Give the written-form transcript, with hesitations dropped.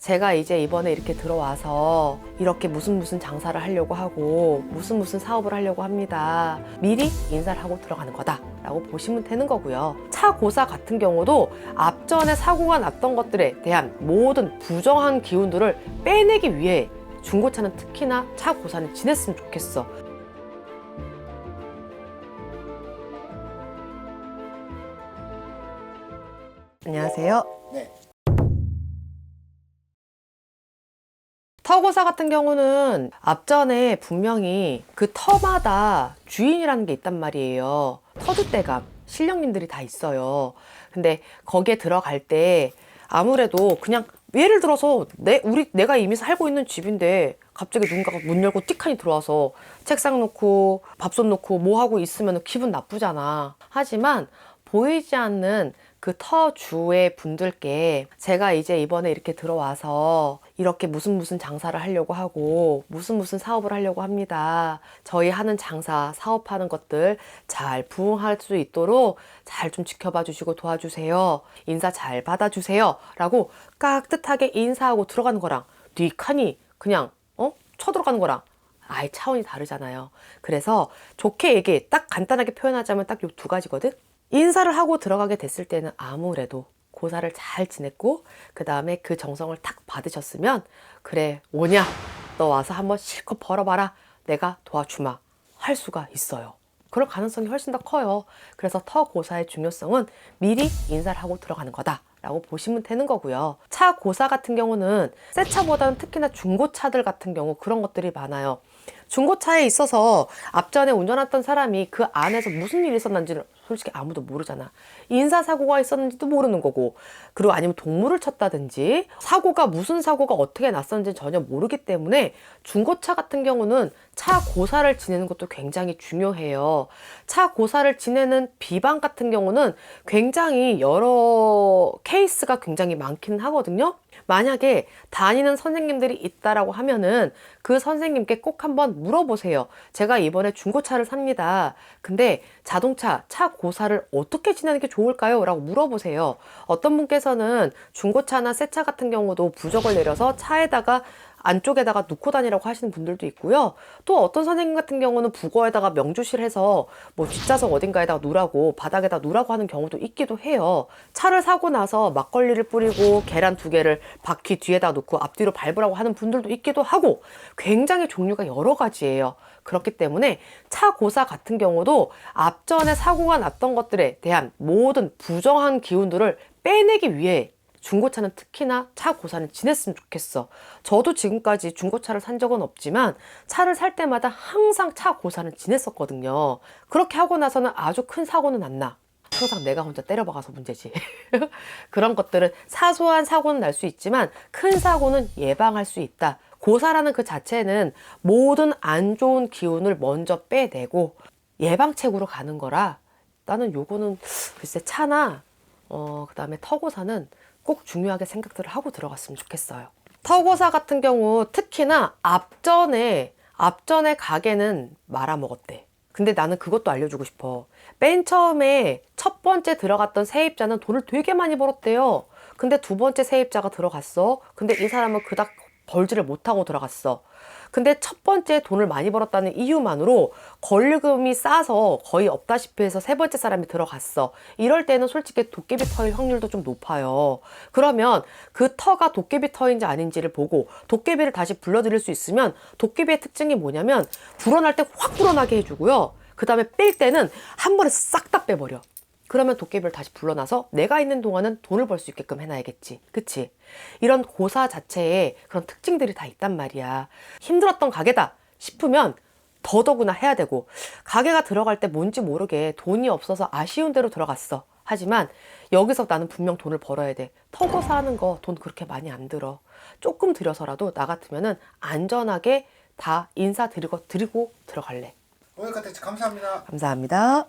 제가 이제 이번에 이렇게 들어와서 이렇게 무슨 장사를 하려고 하고 무슨 사업을 하려고 합니다. 미리 인사를 하고 들어가는 거다 라고 보시면 되는 거고요. 차 고사 같은 경우도 앞전에 사고가 났던 것들에 대한 모든 부정한 기운들을 빼내기 위해 중고차는 특히나 차 고사는 지냈으면 좋겠어. 안녕하세요. 네. 터고사 같은 경우는 앞전에 분명히 그 터마다 주인이라는 게 있단 말이에요. 터줏대감, 신령님들이 다 있어요. 근데 거기에 들어갈 때 아무래도 그냥 예를 들어서 내가 이미 살고 있는 집인데 갑자기 누군가가 문 열고 띡하니 들어와서 책상 놓고 밥솥 놓고 뭐 하고 있으면 기분 나쁘잖아. 하지만 보이지 않는 그 터주의 분들께 제가 이제 이번에 이렇게 들어와서 이렇게 무슨 장사를 하려고 하고 무슨 사업을 하려고 합니다. 저희 하는 장사, 사업하는 것들 잘 부응할 수 있도록 잘 좀 지켜봐 주시고 도와주세요. 인사 잘 받아주세요. 라고 깍듯하게 인사하고 들어가는 거랑 뉘카니 그냥 쳐들어가는 거랑 아예 차원이 다르잖아요. 그래서 좋게 얘기해. 딱 간단하게 표현하자면 딱 요 두 가지거든. 인사를 하고 들어가게 됐을 때는 아무래도 고사를 잘 지냈고 그 다음에 그 정성을 탁 받으셨으면 그래 오냐 너 와서 한번 실컷 벌어봐라 내가 도와주마 할 수가 있어요. 그럴 가능성이 훨씬 더 커요. 그래서 터고사의 중요성은 미리 인사를 하고 들어가는 거다 라고 보시면 되는 거고요. 차 고사 같은 경우는 새 차보다는 특히나 중고차들 같은 경우 그런 것들이 많아요. 중고차에 있어서 앞전에 운전했던 사람이 그 안에서 무슨 일이 있었는지를 솔직히 아무도 모르잖아. 인사사고가 있었는지도 모르는 거고, 그리고 아니면 동물을 쳤다든지 사고가 무슨 사고가 어떻게 났었는지 전혀 모르기 때문에 중고차 같은 경우는 차 고사를 지내는 것도 굉장히 중요해요. 차 고사를 지내는 비방 같은 경우는 굉장히 여러 케이스가 굉장히 많기는 하거든요. 만약에 다니는 선생님들이 있다라고 하면은 그 선생님께 꼭 한번 물어보세요. 제가 이번에 중고차를 삽니다. 근데 자동차, 차 고사를 어떻게 지내는 게 좋을까요? 라고 물어보세요. 어떤 분께서는 중고차나 새 차 같은 경우도 부적을 내려서 차에다가 안쪽에다가 놓고 다니라고 하시는 분들도 있고요. 또 어떤 선생님 같은 경우는 북어에다가 명주실해서 뭐 뒷좌석 어딘가에다가 놓으라고 바닥에다 놓으라고 하는 경우도 있기도 해요. 차를 사고 나서 막걸리를 뿌리고 계란 2개를 바퀴 뒤에다 놓고 앞뒤로 밟으라고 하는 분들도 있기도 하고 굉장히 종류가 여러 가지예요. 그렇기 때문에 차 고사 같은 경우도 앞전에 사고가 났던 것들에 대한 모든 부정한 기운들을 빼내기 위해 중고차는 특히나 차 고사는 지냈으면 좋겠어. 저도 지금까지 중고차를 산 적은 없지만 차를 살 때마다 항상 차 고사는 지냈었거든요. 그렇게 하고 나서는 아주 큰 사고는 안 나. 항상 내가 혼자 때려박아서 문제지. 그런 것들은 사소한 사고는 날 수 있지만 큰 사고는 예방할 수 있다. 고사라는 그 자체는 모든 안 좋은 기운을 먼저 빼내고 예방책으로 가는 거라 나는 요거는 글쎄 차나 그 다음에 터고사는 꼭 중요하게 생각들을 하고 들어갔으면 좋겠어요. 터고사 같은 경우 특히나 앞전에 가게는 말아먹었대. 근데 나는 그것도 알려주고 싶어. 맨 처음에 첫 번째 들어갔던 세입자는 돈을 되게 많이 벌었대요. 근데 두 번째 세입자가 들어갔어. 근데 이 사람은 그닥 벌지를 못하고 들어갔어. 근데 첫 번째 돈을 많이 벌었다는 이유만으로 권리금이 싸서 거의 없다시피 해서 세 번째 사람이 들어갔어. 이럴 때는 솔직히 도깨비 터일 확률도 좀 높아요. 그러면 그 터가 도깨비 터인지 아닌지를 보고 도깨비를 다시 불러들일 수 있으면 도깨비의 특징이 뭐냐면 불어날 때 확 불어나게 해주고요. 그 다음에 뺄 때는 한 번에 싹 다 빼버려. 그러면 도깨비를 다시 불러놔서 내가 있는 동안은 돈을 벌 수 있게끔 해놔야겠지. 그치? 이런 고사 자체에 그런 특징들이 다 있단 말이야. 힘들었던 가게다 싶으면 더더구나 해야 되고 가게가 들어갈 때 뭔지 모르게 돈이 없어서 아쉬운 대로 들어갔어. 하지만 여기서 나는 분명 돈을 벌어야 돼. 터고사 하는 거 돈 그렇게 많이 안 들어. 조금 들여서라도 나 같으면은 안전하게 다 인사드리고 들어갈래. 오늘 컨텐츠 감사합니다. 감사합니다.